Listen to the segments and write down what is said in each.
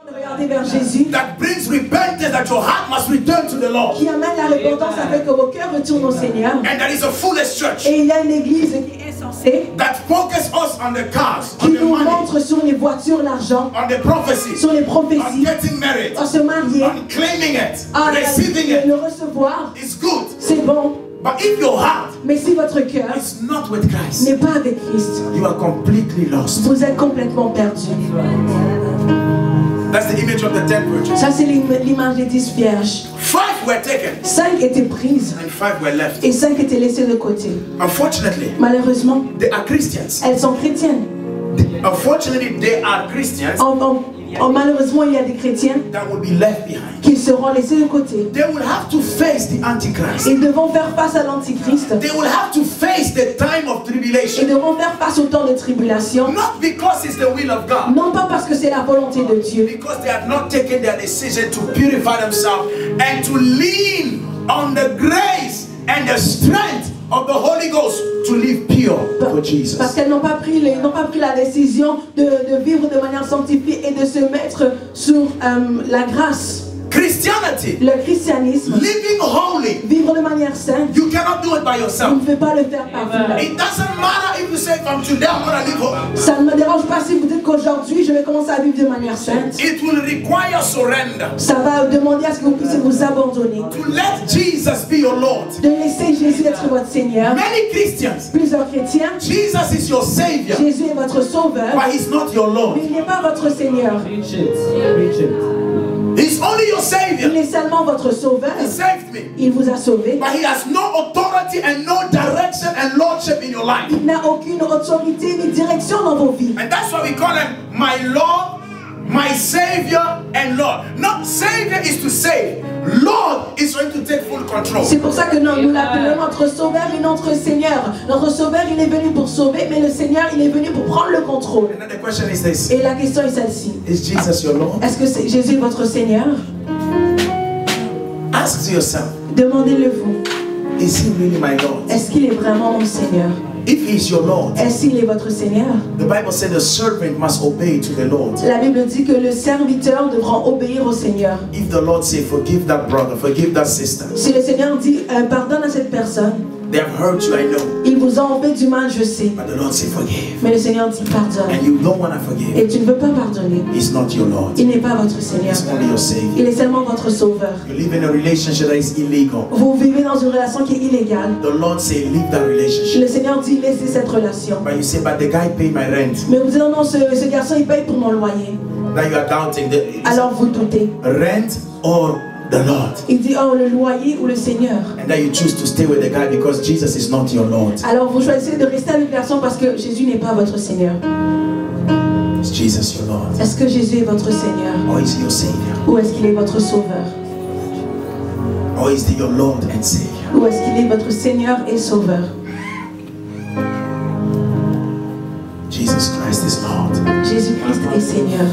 Regardez vers Jésus. That brings repentance, that your heart must return to the Lord. Qui amène la repentance afin que vos cœurs retournent au Seigneur. And there is a foolish church. Et il y a une église qui est insensée. That focus us on the cars, Qui on the nous money, montre sur les voitures, l'argent, on the prophecy, sur les on prophéties, getting married, on se marier, on claiming it, à receiving it. le recevoir. It's good. C'est bon. But if your heart Mais si votre cœur is not with Christ, n'est pas avec Christ, you are completely lost. vous êtes complètement perdu. That's the image of the 10 virgins. Ça, c'est l'image des 10 vierges. 5 were taken 5 étaient prises and 5 were left. et 5 étaient laissées de côté. Unfortunately, Malheureusement, they are Christians. elles sont chrétiennes. Unfortunately, they are Christians Malheureusement, il y a des chrétiens that will be left behind. qui seront laissés de côté. They will have to face the Antichrist. Ils devront faire face à l'Antichrist. They will have to face the time of Ils tribulation. devront faire face au temps de tribulation. Not because it's the will of God. Non pas parce que c'est la volonté de Dieu. Because they have not taken their decision to purify themselves and to lean on the grace and the strength of the Holy Ghost to live pure for Jesus. Parce qu'elles n'ont pas pris la décision de vivre de manière sanctifiée et de se mettre sur la grâce. Christianity, Le christianisme, living holy, vivre de manière sainte, you cannot do it by vous yourself. ne pouvez pas le faire par vous-même. It doesn't matter if you say from today I'm going to live holy. Ça ne me dérange pas si vous dites qu'aujourd'hui je vais commencer à vivre de manière sainte. It will require surrender. Ça va demander à ce que vous puissiez vous abandonner. To let Jesus be your Lord. De laisser Jésus être votre Seigneur. Many Christians, Plusieurs chrétiens, Jesus is your Savior, Jésus est votre sauveur, but He's not your Lord. mais il n'est pas votre Seigneur. He's only your Il Savior. est seulement votre sauveur. He saved me. Il vous a sauvé. But He has no authority and no direction and lordship in your life. Il n'a aucune autorité ni direction dans vos vies. And that's why we call Him my Lord, my Savior, and Lord. Not Savior is to save. Lord is going to take full control. C'est pour ça que nous l'appelons notre sauveur et notre Seigneur. Notre sauveur, il est venu pour sauver, mais le Seigneur, il est venu pour prendre le contrôle. And then the question is this: Et la question est celle-ci. is Jesus your Lord? Est-ce que Jésus est votre Seigneur? Ask yourself, Demandez-le vous. is He really my Lord? Est-ce qu'il est vraiment mon Seigneur? If He's your Lord, Est-ce qu'il est votre Seigneur? the Bible said the servant must obey to the Lord. La Bible dit que le serviteur devra obéir au Seigneur. If the Lord say, forgive that brother, forgive that sister, Si le Seigneur dit pardonne à cette personne, they have hurt you, I know. ils vous ont fait du mal, je sais. But the Lord say, forgive. Mais le Seigneur dit pardonne. And you don't want to forgive. Et tu ne veux pas pardonner. He's not your Lord. Il n'est pas votre Seigneur. He's only your Savior. Il est seulement votre sauveur. You live in a relationship that is illegal. Vous vivez dans une relation qui est illégale. The Lord say, leave that relationship. Le Seigneur dit laissez cette relation. But you say, but the guy paid my rent. Mais vous dites non, ce garçon il paye pour mon loyer. Now you are doubting. Alors vous doutez. Rent or the Lord? Il dit oh le loyer ou le Seigneur. And then you choose to stay with the guy because Jesus is not your Lord. Alors vous choisissez de rester avec le garçon parce que Jésus n'est pas votre Seigneur. Is Jesus your Lord? Est-ce que Jésus est votre Seigneur? Or is He your Savior? Ou est-ce qu'il est votre sauveur? Or is He your Lord and Savior? Ou est-ce qu'il est votre Seigneur et sauveur? Jesus Christ is Lord. Jésus-Christ est Seigneur.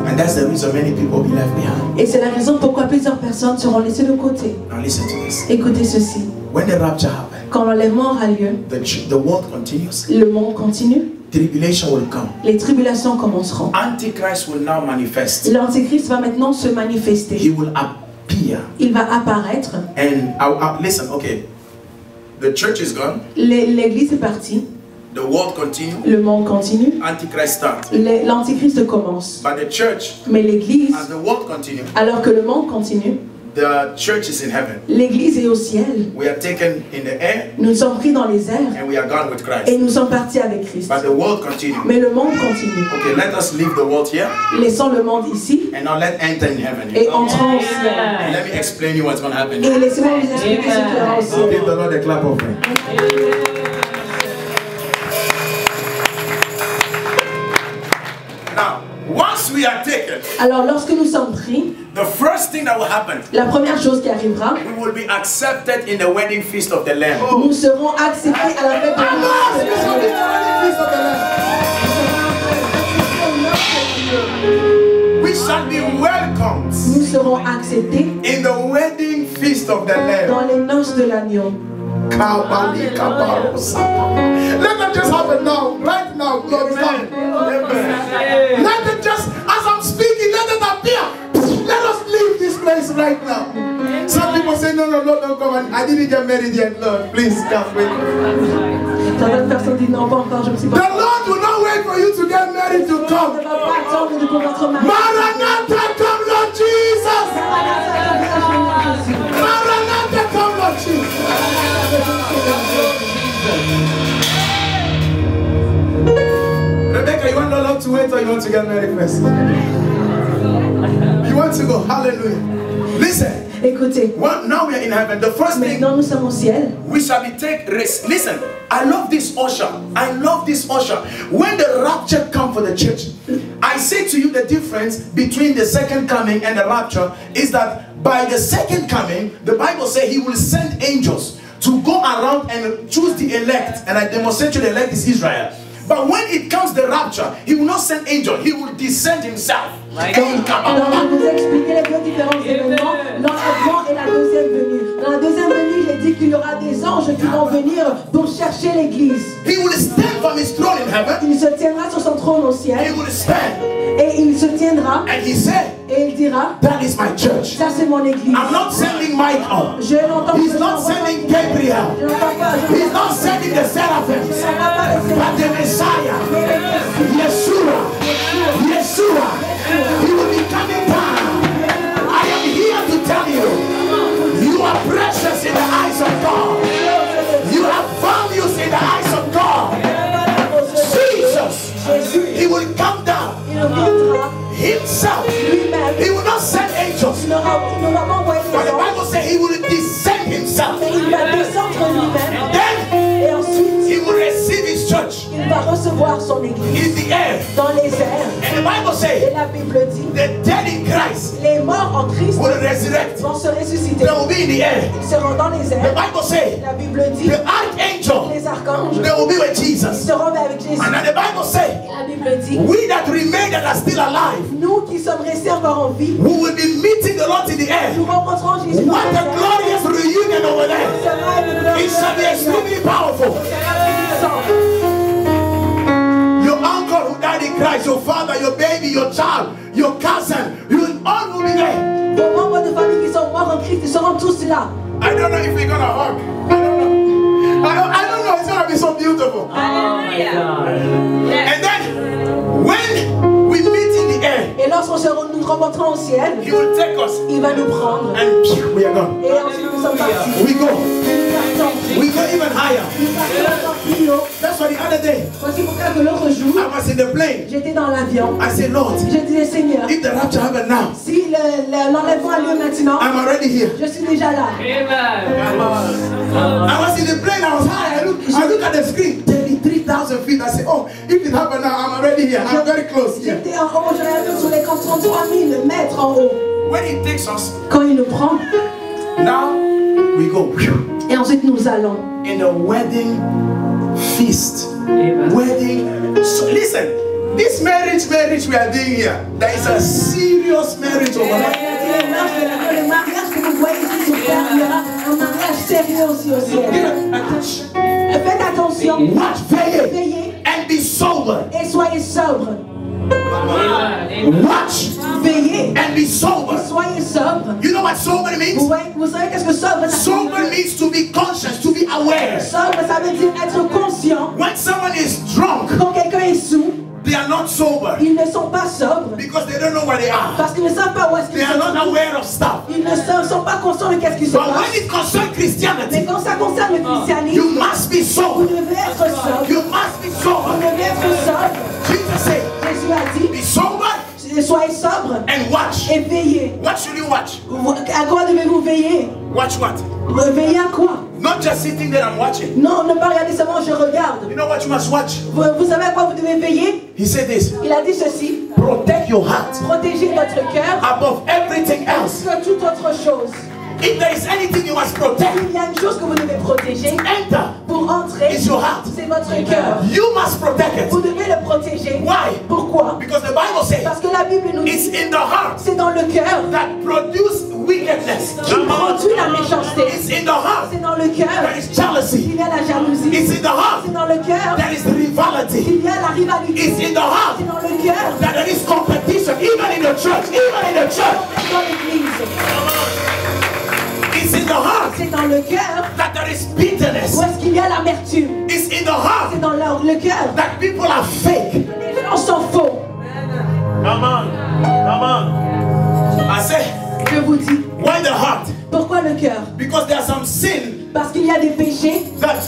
And that's the reason many people will be left behind. Et c'est la raison pourquoi plusieurs personnes seront laissées de côté. Now listen to this. Écoutez ceci. When the rapture happens, Quand l'enlèvement aura lieu, the world continues. le monde continue. Tribulation will come. Les tribulations commenceront. Antichrist will now manifest. L'Antéchrist va maintenant se manifester. He will appear. Il va apparaître. And listen, okay. The church is gone. L'église est partie. The world continues. Le monde continue. Antichrist starts. L'Antéchrist commence. But the church, Mais l'église, as the world continues, alors que le monde continue, the church is in heaven. l'église est au ciel. We are taken in the air Nous sommes pris dans les airs and we are gone with et Christ. nous sommes partis avec Christ. But the world continues. Mais le monde continue. Okay, let us leave the world here Laissons le monde ici and now let's enter in heaven. et entrons au ciel. And let me explain you what's going to happen. Et laissez-moi vous expliquer ce qui aura au ciel. Give the Lord a clap offering. Now, once we are taken, Alors lorsque nous sommes pris, the first thing that will happen, la première chose qui arrivera, we will be accepted in the wedding feast of the Lamb. nous serons acceptés à la fête de We shall be welcomed Nous serons acceptés in the wedding feast of the Lamb. dans les noces de l'agneau. Let them just happen now, right now. God is coming. Let them just, as I'm speaking, let them appear. Let us leave this place right now. Some people say, no, Lord, don't come. I didn't get married yet, Lord. Please come with me. The Lord will not wait for you to get married to come. Maranatha, come, Lord Jesus. Maranatha, come, Lord Jesus. Rebecca, you want the Lord to wait or you want to get married first? You want to go? Hallelujah. Listen. Écoutez. Well, now we are in heaven. The first thing nous sommes au ciel. We shall be take rest. Listen, I love this usher. I love this usher. When the rapture comes for the church, I say to you the difference between the second coming and the rapture is that by the second coming, the Bible says he will send angels to go around and choose the elect. And I demonstrate to the elect is Israel. But when it comes the rapture, he will not send angels, he will descend himself. Donc, je vais vous expliquer les deux différents événements, l'enlèvement et la deuxième venue. Dans la deuxième venue, j'ai dit qu'il y aura des anges qui vont venir pour chercher l'église. He will stand from his throne in heaven. Il se tiendra sur son trône au ciel. He will stand. Et il se tiendra. And he said, et il dira, that is my church. Ça c'est mon église. I'm not sending Michael. Je n'entends He's not sending Gabriel. He's not sending the seraphims. But the Messiah, Yeshua, he will be coming down. I am here to tell you, you are precious in the eyes of God. You have values in the eyes of God. Jesus, he will come down himself. He will not send angels. But the Bible says he will descend himself. Then he will receive his church. Il va recevoir son église in the air. Dans les airs. And the Bible says, et la Bible dit, the dead in Christ les morts en Christ will resurrect. Vont se ressusciter. They will be in the air. Ils seront dans les airs. The Bible says, la Bible dit, the archangel, les archanges, they will be with Jesus. Ils seront avec Jésus. And then the Bible says, la Bible dit, we that remain and are still alive, nous qui sommes restés encore en vie, we will be meeting the Lord in the air. Nous rencontrons Jésus. What a glorious reunion over there! It shall be extremely powerful. Your uncle who died in Christ, your father, your baby, your child, your cousin, you all will be there. Vos membres de famille qui sont morts en Christ, ils seront tous là. I don't know if we're gonna hug. I don't know. It's gonna be so beautiful. And then when we meet in the air, et lorsqu'on nous rencontrons au ciel, he will take us. Il va nous prendre. And we are gone. Et ensuite nous sommes partis. We go. We go even higher. That's why the other day, voici pourquoi que l'autre jour, I was in the plane. J'étais dans l'avion. I said, Lord, je disais Seigneur, if the rapture happen now, si l'enlèvement a lieu maintenant, I'm already here. Je suis déjà là. I was in the plane. I was high. I look at the screen. 33,000 feet. I said, oh, if it happen now, I'm already here. I'm very close here. J'étais en haut. Je regardais sur l'écran 33 000 mètres en haut. When he takes us, quand il nous prend, now we go. Et ensuite nous allons. In the wedding feast. Amen. Wedding. So listen, this marriage we are doing here, there is a serious marriage over there. Le mariage que vous voyez ici sur terre, il y aura un mariage sérieux aussi au ciel. Faites attention. Watch, veillez. And be sober. Et soyez sobre. Watch. Veillez. And be sober. Soyez sobre. You know what sober means? Vous savez qu'est-ce que sobre ça signifie? Sober means to be conscious, to be aware. Sobre, ça veut dire être conscient. When someone is drunk, quand quelqu'un est sous, they are not sober. Ils ne sont pas sobres. Because they don't know where they are. Parce qu'ils ne savent pas où est-ce qu'ils sont. They are not aware of stuff. Ils ne sont pas conscients de qu'est-ce qui se passe. But when it concerns Christianity, mais quand ça concerne le christianisme, you must be sober. Vous devez être sobre. You must be sober. Vous devez être sobre. Jesus said, Jésus a dit, be sober. Soyez sobre. And watch. Et veillez. What should you watch? À quoi devez-vous veiller? Watch what? Veillez à quoi? Not just sitting there and watching. Non, ne pas regarder seulement je regarde. You know what you must watch? Vous savez à quoi vous devez veiller? He said this. Il a dit ceci. Protect your heart. Protégez votre cœur. Above everything else. Que toute autre chose. If there is anything you must protect, il y a une chose que vous devez protéger. Enter. Pour entrer. It's your heart. C'est votre cœur. You must protect it. Vous devez le protéger. Why? Pourquoi? Because the Bible says. Parce que la Bible nous dit. It's in the heart. C'est dans le cœur. That produce wickedness. Qui produit la méchanceté. It's in the heart. C'est dans le cœur. There is jealousy. qu'il y a la jalousie. It's in the heart. C'est dans le cœur. There is rivalry. Il y a la rivalité. It's in the heart. C'est dans le cœur. That there is competition, even in the church. Even in the church. Dans l'église. It's in the heart. C'est dans le cœur. That there is bitterness. Où est-ce qu'il y a l'amertume? It's in the heart. C'est dans le cœur. That people are fake. Les gens sont faux. Come on. Come on. I say, Je vous dis. why the heart? Pourquoi le cœur? Because there are some sin Parce qu'il y a des péchés that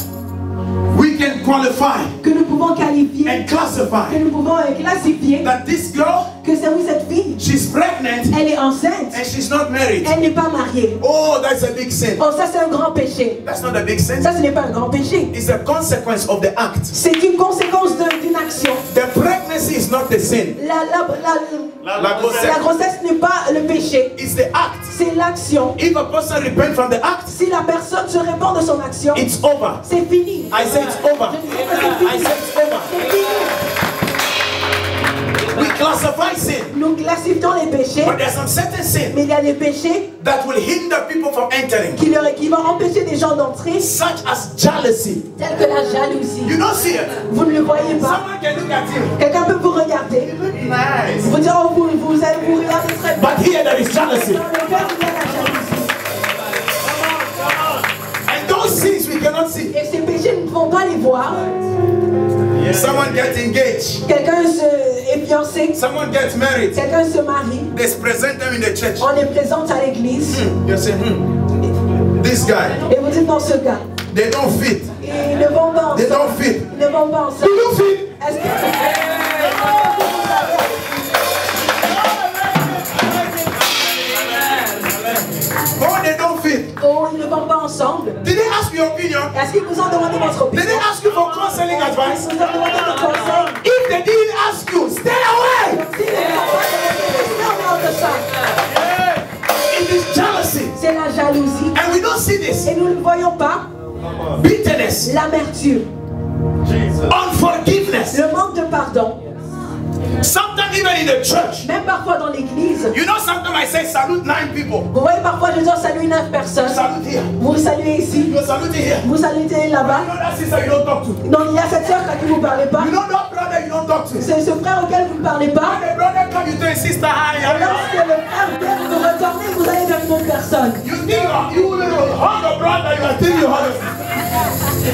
we can qualify que nous pouvons qualifier, and classify. que nous pouvons classifier, That this girl, que c'est où cette fille, she's pregnant elle est enceinte, and she's not married. elle n'est pas mariée. Oh, that's a big sin. Oh, ça c'est un grand péché. That's not a big sin. Ça, ce n'est pas un grand péché. It's a consequence of the act. C'est une conséquence d'une action. The pregnancy is not the sin. La grossesse n'est pas le péché. It's the act. C'est l'action. If a person repents from the act, Si la personne se répand de son action, it's over. c'est fini. I say it's over. Je dis que c'est I fini. say it's over. C'est fini. We classify sin, Nous classifions les péchés, but there's some certain sin mais il y a des péchés that will hinder people from entering, qui vont empêcher des gens d'entrer, such as jealousy. tels que la jalousie. You don't see it. Vous ne le voyez pas. Someone can look at you. Quelqu'un peut vous regarder. You look nice. Vous dire, oh, vous regardez très bien. But here there is jealousy. Dans le cœur, il y a la jalousie. And those sins we cannot see. Et ces péchés, nous ne pouvons pas les voir. Someone gets engaged. Quelqu'un est fiancé, Someone gets married. quelqu'un se marie, They present them in the church. on les présente à l'église. You say, this guy, Et vous dites, non, ce gars, they don't fit. ils ne vont pas They ensemble. don't fit. Ils ne vont pas Do ensemble. you fit? Est-ce que Oh, they don't fit. oh, ils ne vont pas ensemble? Did they ask your opinion? Est-ce qu'ils vous ont demandé votre opinion? Did they ask you for counseling advice? Ils vous ont demandé des conseils? If they didn't ask you, stay away. Si ils ne vous ont pas demandé, restez en dehors de ça. It is jealousy. C'est la jalousie. And we don't see this. Et nous ne le voyons pas. Bitterness. L'amertume. Unforgiveness. Le manque de pardon. Sometimes even in the church. Même parfois dans l'église. You know, sometimes I say salute 9 people. Vous voyez, parfois je dois saluer 9 personnes. Salute here. Vous saluez ici. You salute here. Vous salutez là-bas. You know that sister you don't talk to. Non, il y a cette sœur à qui vous ne parlez pas. You know that brother you don't talk to. C'est ce frère auquel vous ne parlez pas. When the brother come, you tell his sister hi. Et lorsque le frère vient vous retourner, vous allez vers une autre personne. You think you will hug a brother, you are thinking you hug a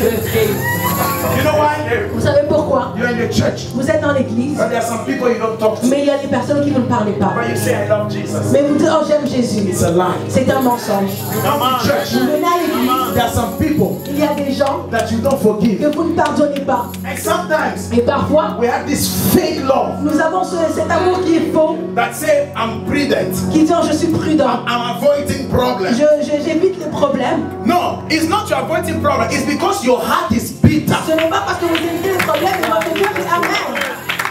You know why? Vous savez pourquoi? You're in the church. Vous êtes dans l'église, But there are some people you don't talk to. mais il y a des personnes qui ne vous parlent pas. But you say I love Jesus. Mais vous dites, oh j'aime Jésus. It's a lie. C'est un mensonge. Come on, church. Vous venez à l'église, There are some people il y a des gens that you don't forgive. que vous ne pardonnez pas. And sometimes Et parfois, we have this fake love nous avons cet amour qui est faux, that say I'm prudent. qui dit, oh je suis prudent. I'm avoiding problems. J'évite les problèmes. No, it's not you avoiding problems. It's because your heart is bitter. Ce n'est pas parce que vous évitez les problèmes, mais votre cœur est amer.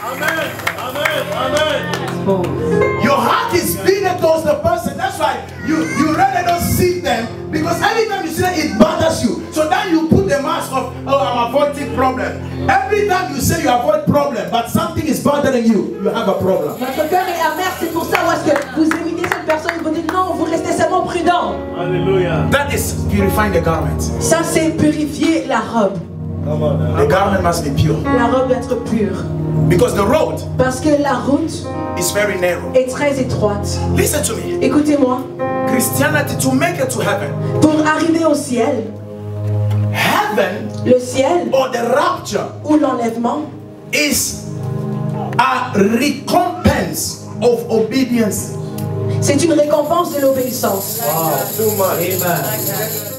Amen. Amen. Amen. Your heart is bitter towards the person. That's why you rather don't see them, because every time you see them, it bothers you. So then you put the mask of, oh, I'm avoiding problem. Every time you say you avoid problem, but something is bothering you, you have a problem. Votre cœur est amer, c'est pour ça où est-ce que vous évitez cette personne et vous dites non, vous restez seulement prudent. Hallelujah. That is purifying the garment. Ça, c'est purifier la robe. The garment must be pure. La robe doit être pure. Because the road Parce que la route is very narrow. est très étroite. Listen to me. Écoutez-moi, Christianity, to make it to heaven, pour arriver au ciel, heaven le ciel or the rapture ou l'enlèvement is a recompense of obedience. c'est une récompense de l'obéissance. Too much. Amen.